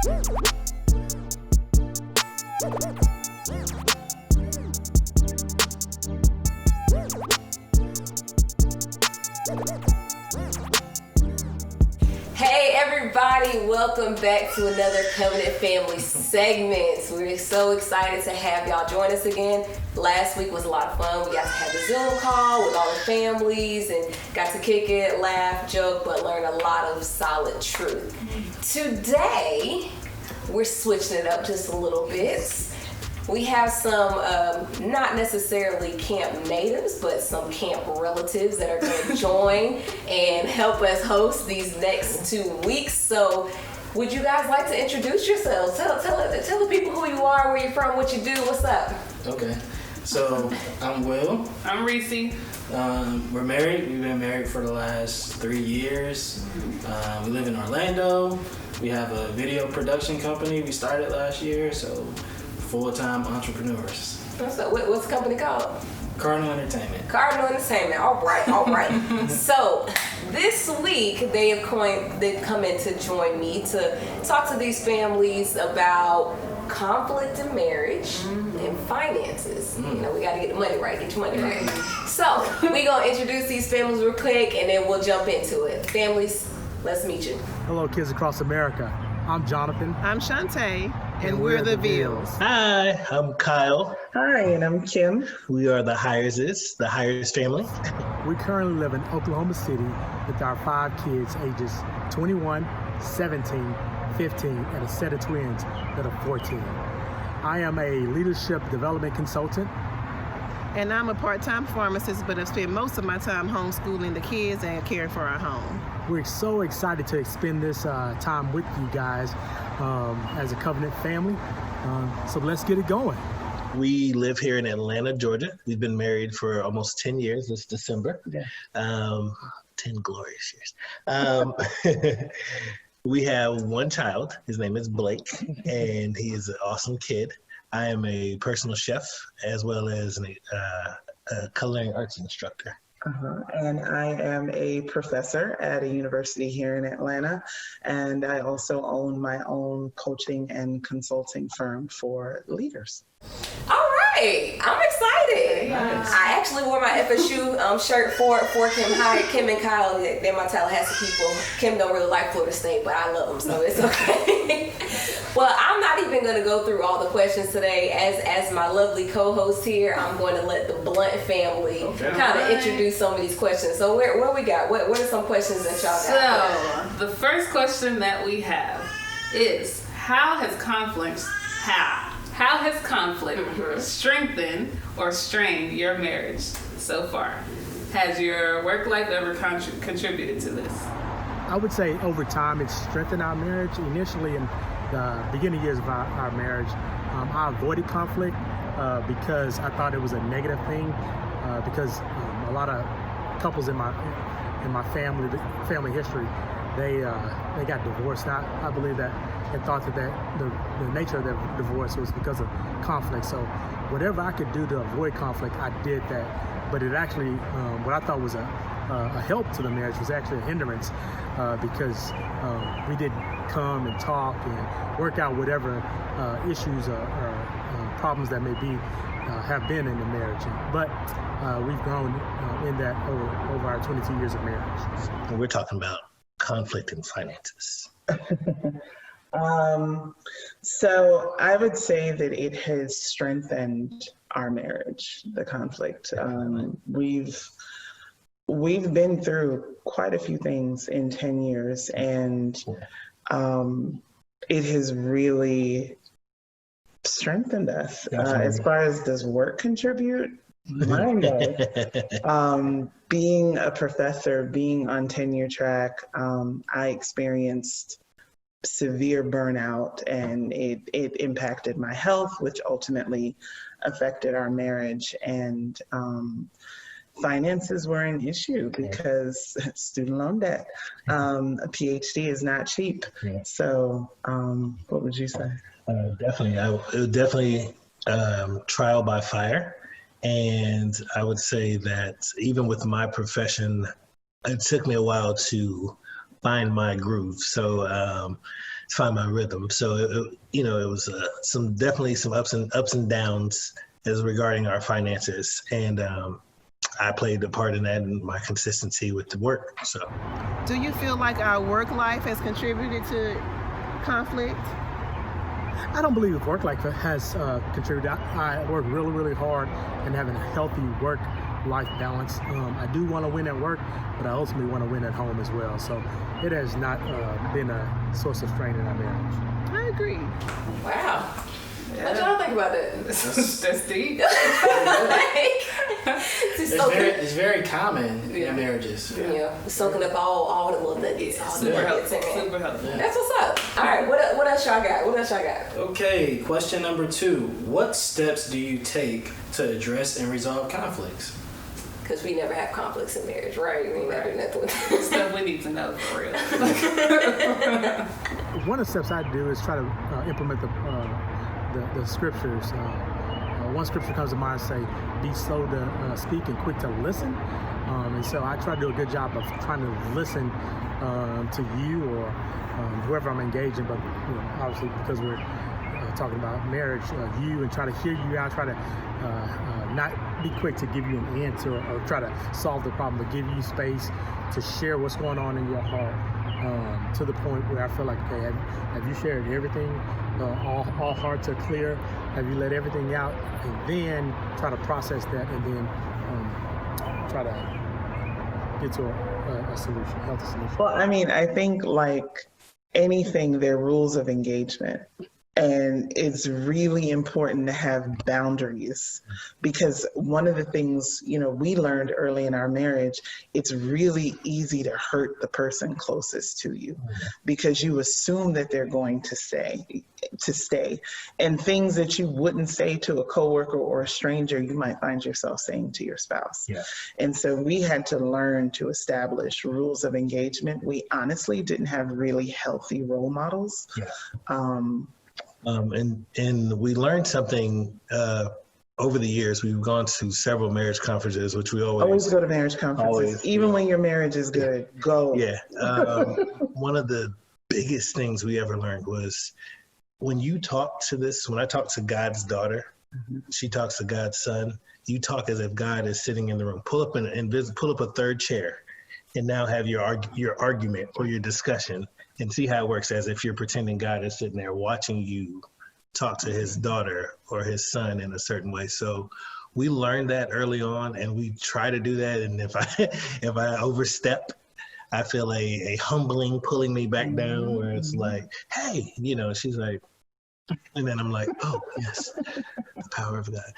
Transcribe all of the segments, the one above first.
Hey everybody, welcome back to another Covenant Family segment. We're so excited to have y'all join us again. Last week was a lot of fun. We got to have the Zoom call with all the families and got to kick it, laugh, joke, but learn a lot of solid truth. Today, we're switching it up just a little bit. We have some, not necessarily camp natives, but some camp relatives that are going to join and help us host these next 2 weeks. So would you guys like to introduce yourselves? Tell the people who you are, where you're from, what you do, what's up? Okay, so I'm Will. I'm Reese. We're married. We've been married for the last 3 years. We live in Orlando. We have a video production company we started last year, so full-time entrepreneurs. What's the company called? Cardinal Entertainment. All right. So this week they've come in to join me to talk to these families about conflict in marriage and finances. You know, we got to get the money right. Get your money right. So we're going to introduce these families real quick and then we'll jump into it. Families, let's meet you. Hello, kids across America. I'm Jonathan. I'm Shantae, and we're the Veals. Hi, I'm Kyle. Hi, and I'm Kim. We are the Hires family. We currently live in Oklahoma City with our 5 kids, ages 21, 17, 15, and a set of twins that are 14. I am a leadership development consultant. And I'm a part-time pharmacist, but I've spent most of my time homeschooling the kids and caring for our home. We're so excited to spend this time with you guys as a Covenant family. So let's get it going. We live here in Atlanta, Georgia. We've been married for almost 10 years this December. Yeah. 10 glorious years. We have one child. His name is Blake, and he is an awesome kid. I am a personal chef as well as a culinary arts instructor. And I am a professor at a university here in Atlanta, and I also own my own coaching and consulting firm for leaders. All right, I'm excited. Nice. I actually wore my FSU shirt for Kim. Hi, Kim and Kyle. They're my Tallahassee people. Kim don't really like Florida State, but I love them, so it's okay. Well, I'm not even going to go through all the questions today. As my lovely co-host here, I'm going to let the Blunt family kind of introduce some of these questions. So where we got? What are some questions that y'all got? So the first question that we have is, how has conflict strengthened or strained your marriage so far? Has your work life ever contributed to this? I would say over time it's strengthened our marriage. Initially in the beginning years of our marriage, I avoided conflict because I thought it was a negative thing because a lot of couples in my family history, they got divorced. I believe that and thought that the nature of their divorce was because of conflict. So whatever I could do to avoid conflict, I did that. But it actually, what I thought was a help to the marriage was actually a hindrance because we didn't come and talk and work out whatever issues or problems that may be have been in the marriage. But we've grown in that over our 22 years of marriage. And we're talking about conflict and finances. So I would say that it has strengthened our marriage, the conflict. We've been through quite a few things in 10 years, and it has really strengthened us. As far as does work contribute? Mine does. Being a professor, being on tenure track, I experienced severe burnout, and it impacted my health, which ultimately affected our marriage. And finances were an issue because student loan debt, a PhD is not cheap. Yeah. So what would you say? Definitely. It was definitely trial by fire. And I would say that even with my profession, it took me a while to find my groove. So find my rhythm. So it was definitely some ups and downs as regarding our finances, and I played a part in that in my consistency with the work. So, do you feel like our work life has contributed to conflict? I don't believe work life has contributed. I work really, really hard and having a healthy work-life balance. I do want to win at work, but I ultimately want to win at home as well. So it has not been a source of strain in our marriage. I agree. Wow. What y'all think about that? That's deep. It's very common in marriages. Yeah, soaking up all the little nuggets. Super helpful. Super helpful. That's what's up. All right, what else y'all got? Okay, question number 2. What steps do you take to address and resolve conflicts? Because we never have conflicts in marriage, right? We never do nothing with that. Stuff we need to know for real. One of the steps I do is try to implement the scriptures. One scripture comes to mind, say, be slow to speak and quick to listen. And so I try to do a good job of trying to listen to you or whoever I'm engaging, but obviously because we're talking about marriage, you, and try to hear you out, try to not be quick to give you an answer or try to solve the problem, but give you space to share what's going on in your heart, to the point where I feel like, okay, have you shared everything? All hearts are clear. Have you let everything out? And then try to process that, and then try to get to a solution, healthy solution. Well, I mean, I think like anything, there are rules of engagement. And it's really important to have boundaries, because one of the things, we learned early in our marriage, it's really easy to hurt the person closest to you because you assume that they're going to stay. And things that you wouldn't say to a coworker or a stranger, you might find yourself saying to your spouse. Yeah. And so we had to learn to establish rules of engagement. We honestly didn't have really healthy role models. Yeah. And we learned something over the years. We've gone to several marriage conferences, which we always go to marriage conferences. Even when your marriage is good, go. Yeah. One of the biggest things we ever learned was when I talk to God's daughter, she talks to God's son, you talk as if God is sitting in the room. Pull up a third chair and now have your argument or your discussion, and see how it works as if you're pretending God is sitting there watching you talk to his daughter or his son in a certain way. So we learned that early on, and we try to do that. And if I overstep, I feel a humbling pulling me back down, where it's like, hey, she's like, and then I'm like, oh yes, the power of God.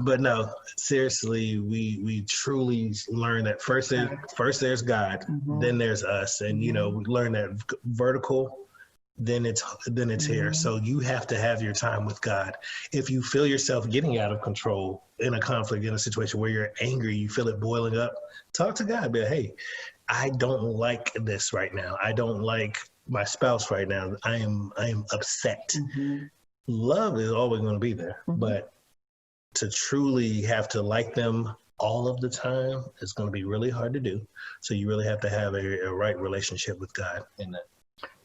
But no, seriously, we truly learn that first there's God, then there's us, and we learn that vertical, then it's here. So you have to have your time with God. If you feel yourself getting out of control in a conflict, in a situation where you're angry, you feel it boiling up, talk to God. Be like, hey, I don't like this right now. I don't like my spouse right now. I am upset. Love is always going to be there, but to truly have to like them all of the time is going to be really hard to do. So you really have to have a right relationship with God in that.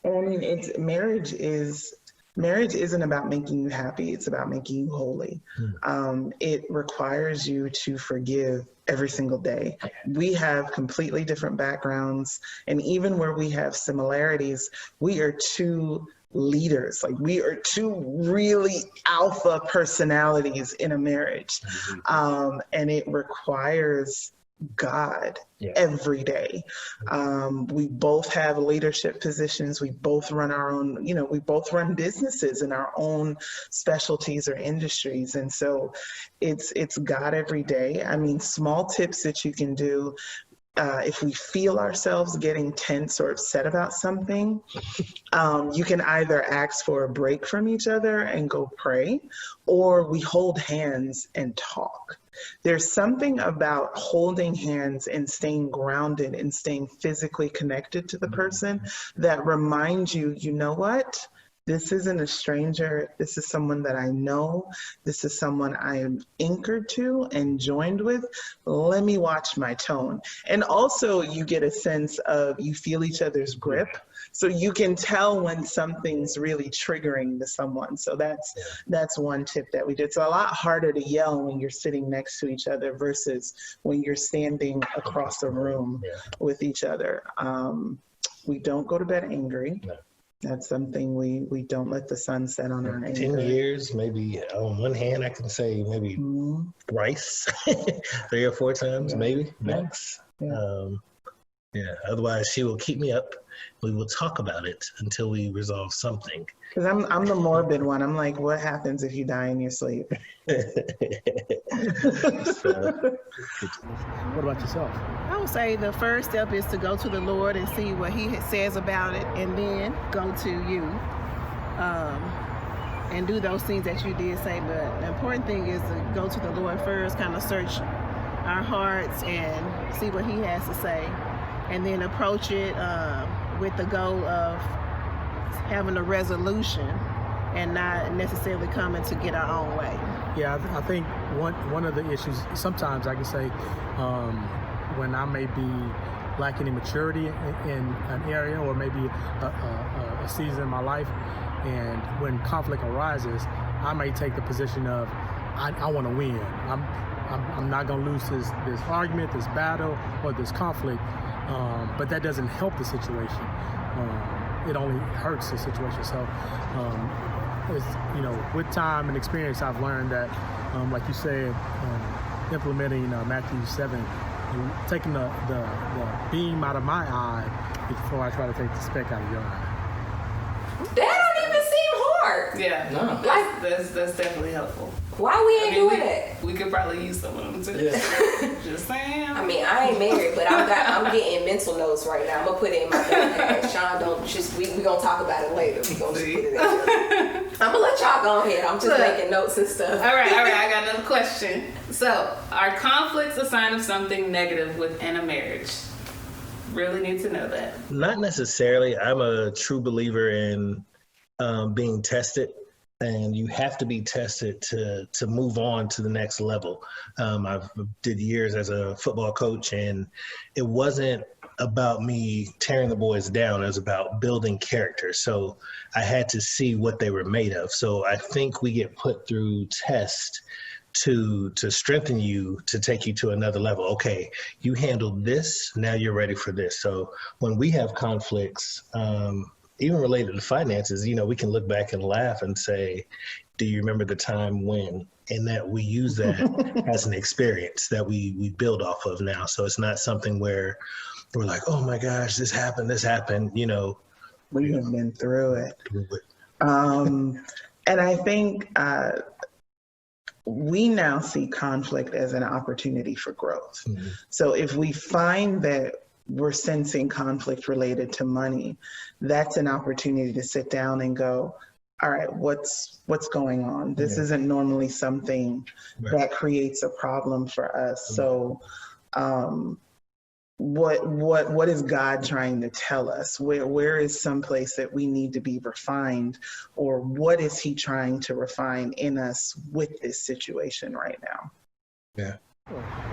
I mean, marriage isn't about making you happy. It's about making you holy. It requires you to forgive every single day. We have completely different backgrounds, and even where we have similarities, we are two leaders. Like, we are two really alpha personalities in a marriage. And it requires God every day. We both have leadership positions. We both run our own, we both run businesses in our own specialties or industries. And so it's God every day. I mean, small tips that you can do. If we feel ourselves getting tense or upset about something, you can either ask for a break from each other and go pray, or we hold hands and talk. There's something about holding hands and staying grounded and staying physically connected to the person that reminds you, you know what? This isn't a stranger. This is someone that I know. This is someone I am anchored to and joined with. Let me watch my tone. And also you get a sense of, you feel each other's grip. So you can tell when something's really triggering to someone. So that's one tip that we did. It's a lot harder to yell when you're sitting next to each other versus when you're standing across a room with each other. We don't go to bed angry. No. That's something we don't let the sun set on our anger. 10 years, maybe on one hand, I can say maybe thrice, 3 or 4 times, maybe max. Otherwise, she will keep me up. We will talk about it until we resolve something. Because I'm the morbid one. I'm like, what happens if you die in your sleep? What about yourself? I would say the first step is to go to the Lord and see what He says about it, and then go to you and do those things that you did say. But the important thing is to go to the Lord first, kind of search our hearts and see what He has to say, and then approach it with the goal of having a resolution and not necessarily coming to get our own way. Yeah, I think one of the issues, sometimes I can say, when I may be lacking in maturity in an area or maybe a season in my life, and when conflict arises, I may take the position of, I want to win. I'm not going to lose this argument, this battle, or this conflict, but that doesn't help the situation. It only hurts the situation. So, it's, with time and experience, I've learned that, like you said, implementing Matthew 7, taking the beam out of my eye before I try to take the speck out of your eye. That don't even seem hard. Yeah, No. that's definitely helpful. Why we ain't doing that? We could probably use some of them too. Yeah. Just saying. I mean, I ain't married, but I'm getting mental notes right now. I'm gonna put it in my notepad. Sean, don't just we gonna talk about it later. We gonna just put it in. I'm gonna let y'all go ahead. I'm just making notes and stuff. All right. I got another question. So, are conflicts a sign of something negative within a marriage? Really need to know that. Not necessarily. I'm a true believer in being tested, and you have to be tested to move on to the next level. I've did years as a football coach, and it wasn't about me tearing the boys down. It was about building character. So I had to see what they were made of. So I think we get put through tests to strengthen you, to take you to another level. Okay, you handled this, now you're ready for this. So when we have conflicts, even related to finances, we can look back and laugh and say, do you remember the time when? And that we use that as an experience that we build off of now. So it's not something where we're like, oh my gosh, this happened. We have been through it. And I think we now see conflict as an opportunity for growth. Mm-hmm. So if we find that we're sensing conflict related to money, that's an opportunity to sit down and go, all right, what's going on? This isn't normally something that creates a problem for us. So what is God trying to tell us? Where is some place that we need to be refined, or what is He trying to refine in us with this situation right now? Yeah.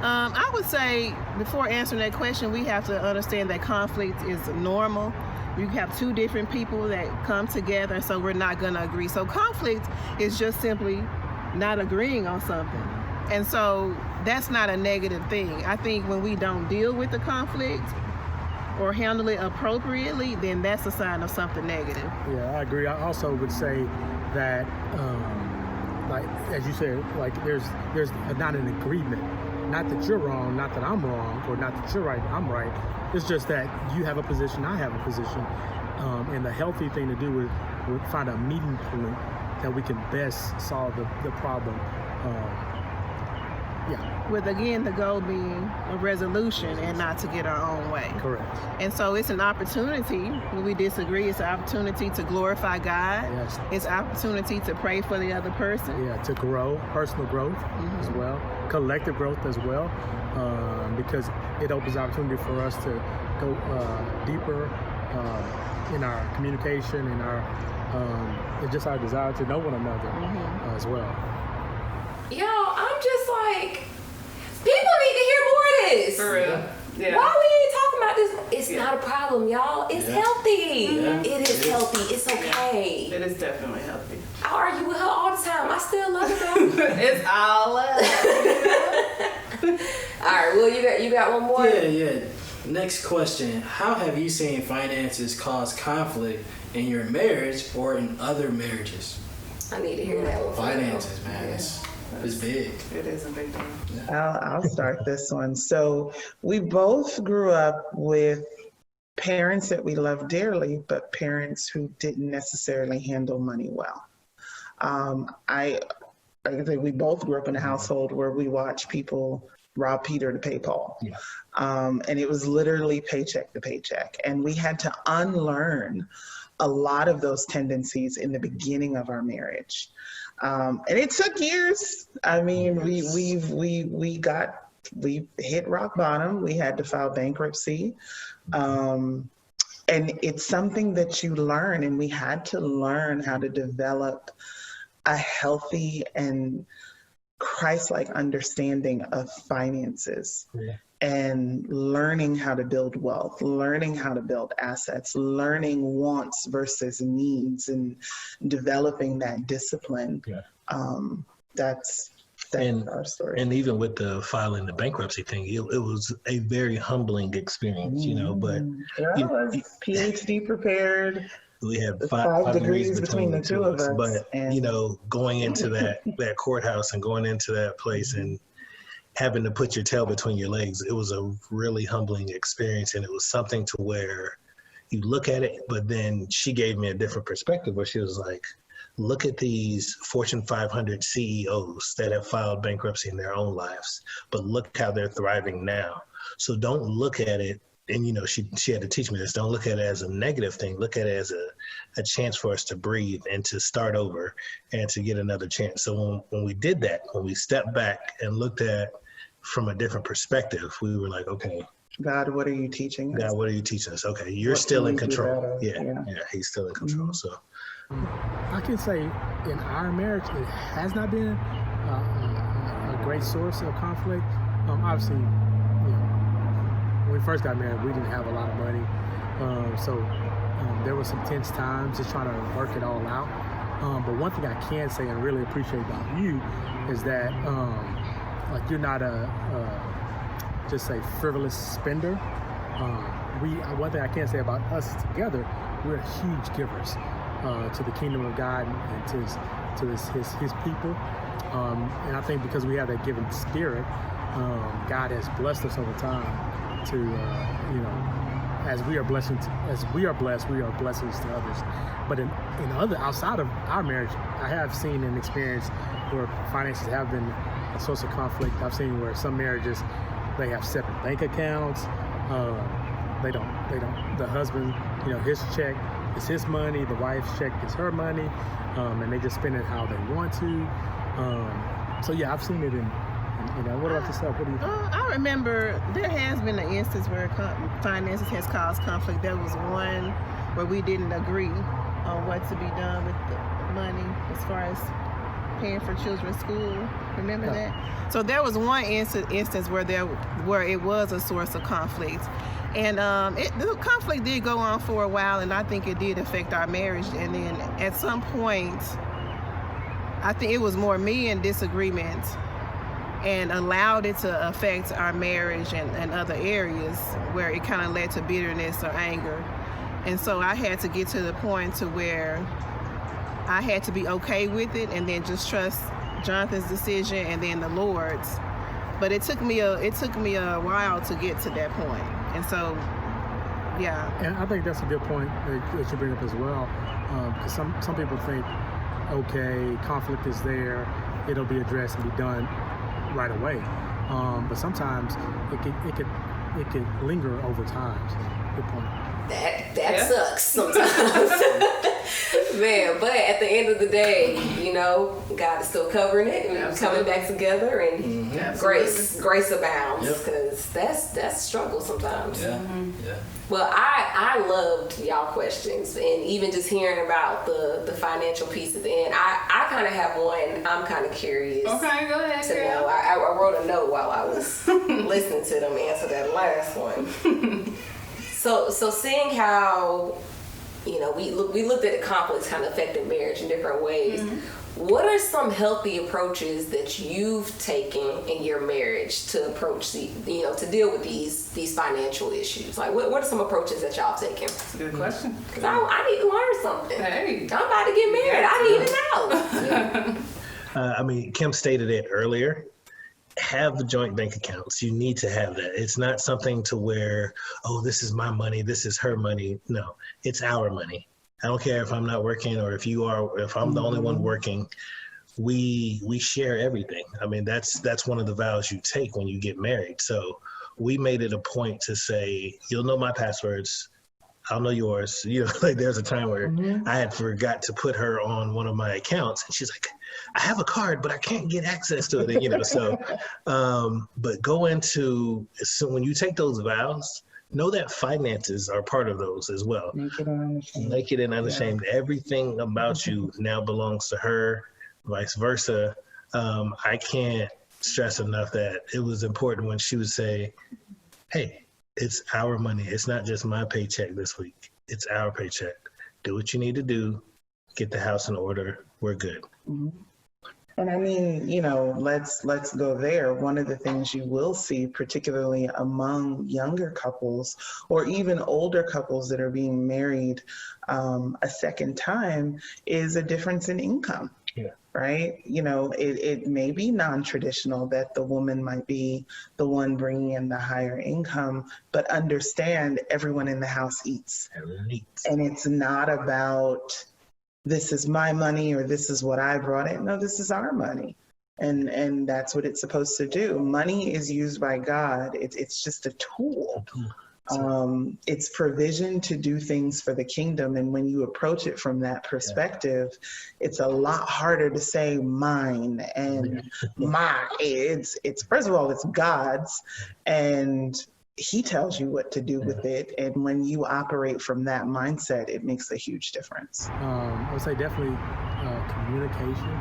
I would say, before answering that question, we have to understand that conflict is normal. You have two different people that come together, so we're not going to agree. So conflict is just simply not agreeing on something. And so that's not a negative thing. I think when we don't deal with the conflict or handle it appropriately, then that's a sign of something negative. Yeah, I agree. I also would say that, like as you said, like there's not an agreement. Not that you're wrong, not that I'm wrong, or not that you're right, I'm right. It's just that you have a position, I have a position, and the healthy thing to do would find a meeting point that we can best solve the problem. With, again, the goal being a resolution and not to get our own way. Correct. And so it's an opportunity, when we disagree, it's an opportunity to glorify God. Yes. It's an opportunity to pray for the other person. Yeah, to grow, personal growth as well, collective growth as well, because it opens opportunity for us to go deeper in our communication, in our and just our desire to know one another as well. Y'all, I'm just like, people need to hear more of this. For real. Yeah. Why we ain't talking about It's not a problem, y'all. It's healthy. Yeah. It is healthy. It's okay. It is definitely healthy. I argue with her all the time. I still love it though. It's all love. All right. Well, you got one more. Yeah. Next question. How have you seen finances cause conflict in your marriage or in other marriages? I need to hear that one. Finances, man. It's big. It is a big deal. I'll start this one. So we both grew up with parents that we love dearly, but parents who didn't necessarily handle money well. Like I say, we both grew up in a household where we watched people rob Peter to pay Paul. Yeah. And it was literally paycheck to paycheck. And we had to unlearn a lot of those tendencies in the beginning of our marriage. And it took years. I mean, we hit rock bottom. We had to file bankruptcy. And it's something that you learn, and we had to learn how to develop a healthy and Christ-like understanding of finances. Yeah. And learning how to build wealth, learning how to build assets, learning wants versus needs, and developing that discipline. Yeah. That's our story. And even with the filing the bankruptcy thing, it was a very humbling experience, but I was PhD prepared. we had five degrees between the two of us. But going into that courthouse and going into that place and having to put your tail between your legs, it was a really humbling experience. And it was something to where you look at it, but then she gave me a different perspective where she was like, look at these Fortune 500 CEOs that have filed bankruptcy in their own lives, but look how they're thriving now. So don't look at it, and she had to teach me this, don't look at it as a negative thing, look at it as a chance for us to breathe and to start over and to get another chance. So when we did that, when we stepped back and looked at from a different perspective, we were like, okay, God, what are you teaching us? God, what are you teaching us? Okay, you're What still can in we do control. better? Yeah, he's still in control. So I can say in our marriage, it has not been a great source of conflict. Obviously, when we first got married, we didn't have a lot of money. So there were some tense times just trying to work it all out. But one thing I can say and really appreciate about you is that like you're not a just a frivolous spender. One thing I can say about us together, we're huge givers to the kingdom of God and to his people. And I think because we have that giving spirit, God has blessed us over time to as we are blessed, we are blessings to others. But in other outside of our marriage, I have seen and experienced where finances have been a source of conflict. I've seen where some marriages, they have separate bank accounts. They don't. The husband, his check is his money. The wife's check is her money, and they just spend it how they want to. So yeah, I've seen it in. What about yourself? What do you think? I remember there has been an instance where finances has caused conflict. There was one where we didn't agree on what to be done with the money as far as paying for children's school. Remember that? So there was one instance where it was a source of conflict. And the conflict did go on for a while, and I think it did affect our marriage. And then at some point, I think it was more me in disagreement and allowed it to affect our marriage and other areas where it kind of led to bitterness or anger. And so I had to get to the point to where I had to be okay with it and then just trust Jonathan's decision and then the Lord's. But it took me a while to get to that point. And so, yeah. And I think that's a good point that you bring up as well. Because some people think, okay, conflict is there, it'll be addressed and be done right away. But sometimes it could linger over time. Good point. That sucks sometimes. Man, but at the end of the day, God is still covering it and coming back together, and grace abounds, because that's struggle sometimes. Yeah. Yeah. Well, I loved y'all questions, and even just hearing about the financial piece at the end. I kind of have one I'm kind of curious. Okay, go ahead. To know. I wrote a note while I was listening to them answer that last one. So seeing how, you know, we looked at the conflicts kind of affecting marriage in different ways. What are some healthy approaches that you've taken in your marriage to approach to deal with these financial issues? Like, what are some approaches that y'all taken? That's a good question. Because I need to learn something. Hey. I'm about to get married. I need to know. I mean, Kim stated it earlier. Have joint bank accounts. You need to have that. It's not something to where, oh, this is my money, this is her money. No, it's our money. I don't care if I'm not working or if I'm the only one working. We share everything. I mean, that's one of the vows you take when you get married. So we made it a point to say, you'll know my passwords, I'll know yours. You know, like there's a time where I had forgot to put her on one of my accounts, and she's like, I have a card, but I can't get access to it. And, you know, so, but go into, so when you take those vows, know that finances are part of those as well. Naked and unashamed. Yeah. Everything about you now belongs to her, vice versa. I can't stress enough that it was important when she would say, hey, it's our money. It's not just my paycheck this week. It's our paycheck. Do what you need to do. Get the house in order. We're good. And I mean, you know, let's go there. One of the things you will see, particularly among younger couples or even older couples that are being married a second time, is a difference in income. Yeah. Right? You know, it may be non-traditional that the woman might be the one bringing in the higher income, but understand everyone in the house eats. And it's not about this is my money or this is what I brought in. No, this is our money. And that's what it's supposed to do. Money is used by God. It's just a tool. It's provision to do things for the kingdom. And when you approach it from that perspective, it's a lot harder to say mine and my. It's first of all, it's God's, and He tells you what to do with it. And when you operate from that mindset, it makes a huge difference. I would say definitely communication.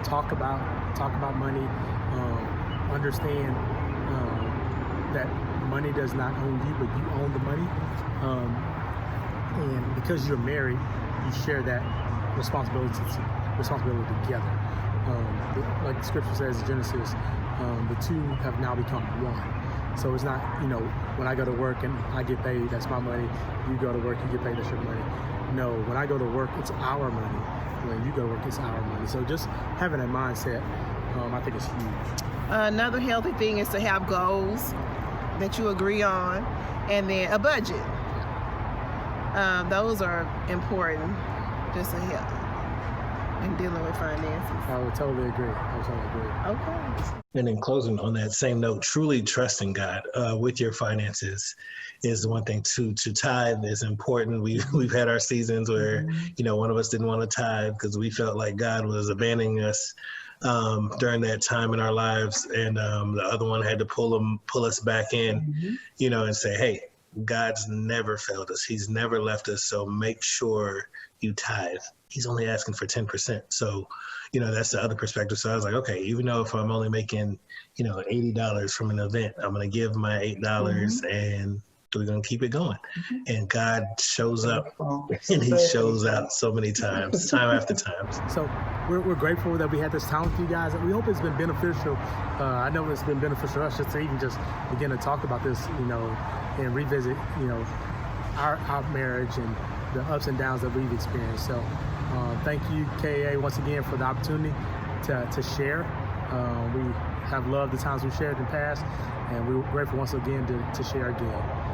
Talk about money. Understand that money does not own you, but you own the money. And because you're married, you share that responsibility together. Like the scripture says in Genesis, the two have now become one. So it's not, you know, when I go to work and I get paid, that's my money. You go to work, you get paid, that's your money. No, when I go to work, it's our money. When you go to work, it's our money. So just having that mindset, I think is huge. Another healthy thing is to have goals that you agree on, and then a budget. Those are important just to help in dealing with finances. I would totally agree. Okay. And in closing on that same note, truly trusting God with your finances is the one thing. To tithe is important. We've had our seasons where, you know, one of us didn't want to tithe because we felt like God was abandoning us during that time in our lives, and the other one had to pull us back in, you know, and say, hey, God's never failed us. He's never left us. So make sure you tithe. He's only asking for 10%. So, you know, that's the other perspective. So I was like, okay, even though if I'm only making, you know, $80 from an event, I'm going to give my $8 and we're going to keep it going. And God shows up and He shows out so many times, time after time. So we're grateful that we had this time with you guys. We hope it's been beneficial. I know it's been beneficial to us just to even just begin to talk about this, you know, and revisit, you know, our marriage and the ups and downs that we've experienced. So thank you, KA, once again for the opportunity to share. We have loved the times we've shared in the past, and we're grateful once again to share again.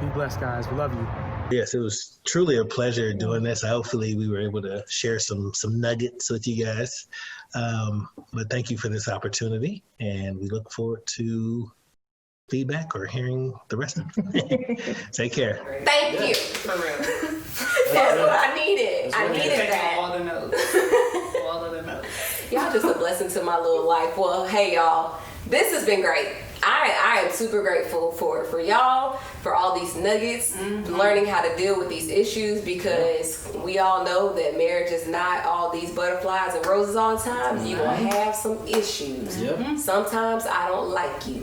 Be blessed, guys. We love you. Yes, it was truly a pleasure doing this. Hopefully we were able to share some nuggets with you guys. But thank you for this opportunity, and we look forward to feedback or hearing the rest of it. Take care. Thank you. For real. That's what I needed. I needed that. All the notes. All of the notes. Y'all just a blessing to my little life. Well, hey, y'all. This has been great. I I am super grateful for y'all, for all these nuggets, learning how to deal with these issues, because we all know that marriage is not all these butterflies and roses all the time. You're going to have some issues. Yep. Sometimes I don't like you.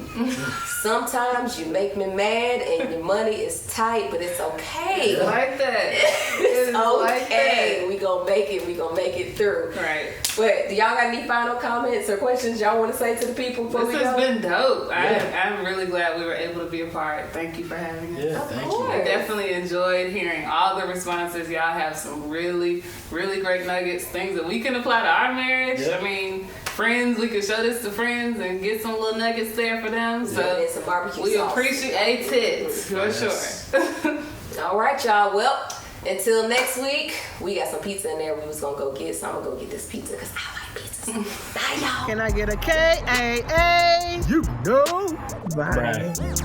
Sometimes you make me mad and your money is tight, but it's okay. Like that. It's It's okay. like We gonna make it. We gonna make it through. Right. But do y'all got any final comments or questions y'all want to say to the people before This we has go? been dope. Yeah. I'm really glad we were able to be a part. Thank you for having us. Yeah, Of thank course. you. Definitely enjoyed hearing all the responses. Y'all have some really, really great nuggets, things that we can apply to our marriage. Yeah. I mean, friends, we can show this to friends and get some little nuggets there for them. So And some barbecue we sauce. appreciate it for Yes. sure. All right, y'all. Well, until next week, we got some pizza in there we was gonna go get. So I'm gonna go get this pizza because I like pizzas. Bye, y'all. Can I get a KAA? You know. Bye. Right.